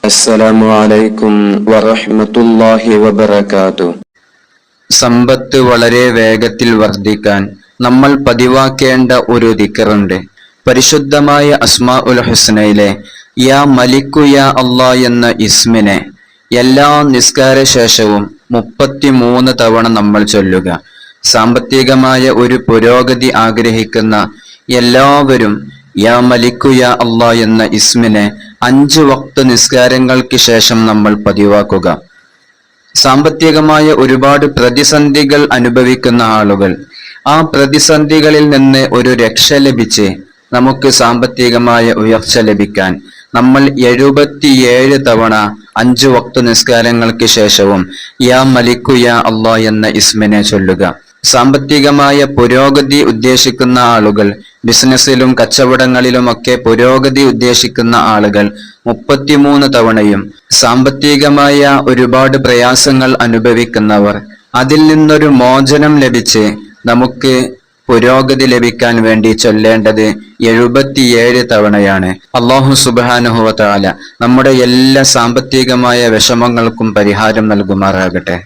അസ്സലാമു അലൈക്കും വറഹ്മത്തുള്ളാഹി വബറകാതുഹു. സമ്പത്ത് വളരെ വേഗത്തിൽ വർദ്ധിക്കാൻ നമ്മൾ പതിവാക്കേണ്ട ഒരു ദിക്റുണ്ട്. പരിശുദ്ധമായ അസ്മാഉൽ ഹുസ്നയിലെ യാ മലിക്കു യാ അല്ലാ എന്ന ഇസ്മിനെ എല്ലാ നിസ്കാര ശേഷവും 33 തവണ നമ്മൾ ചൊല്ലുക. സാമ്പത്തികമായ ഒരു പുരോഗതി ആഗ്രഹിക്കുന്ന എല്ലാവരും യാ മലിക്കു യാ അല്ലാ എന്ന ഇസ്മിനെ 5 വക്ത് നിസ്കാരങ്ങൾക്ക് ശേഷം നമ്മൾ പതിവാക്കുക. സാമ്പത്തികമായ ഒരുപാട് പ്രതിസന്ധികൾ അനുഭവിക്കുന്ന ആളുകൾ, ആ പ്രതിസന്ധികളിൽ നിന്ന് ഒരു രക്ഷ ലഭിച്ച് നമുക്ക് സാമ്പത്തികമായ ഉയർച്ച ലഭിക്കാൻ നമ്മൾ 77 തവണ 5 വക്ത് നിസ്കാരങ്ങൾക്ക് ശേഷവും യാ മലിക്കു യാ അല്ലാ എന്ന ഇസ്മിനെ ചൊല്ലുക. സാമ്പത്തികമായ പുരോഗതി ഉദ്ദേശിക്കുന്ന ആളുകൾ, ബിസിനസ്സിലും കച്ചവടങ്ങളിലുമൊക്കെ പുരോഗതി ഉദ്ദേശിക്കുന്ന ആളുകൾ 33 തവണയും, സാമ്പത്തികമായ ഒരുപാട് പ്രയാസങ്ങൾ അനുഭവിക്കുന്നവർ അതിൽ നിന്നൊരു മോചനം ലഭിച്ച് നമുക്ക് പുരോഗതി ലഭിക്കാൻ വേണ്ടി ചൊല്ലേണ്ടത് 77 തവണയാണ്. അല്ലാഹു സുബ്ഹാനഹു വ തആല നമ്മുടെ എല്ലാ സാമ്പത്തികമായ വിഷമങ്ങൾക്കും പരിഹാരം നൽകുമാറാകട്ടെ.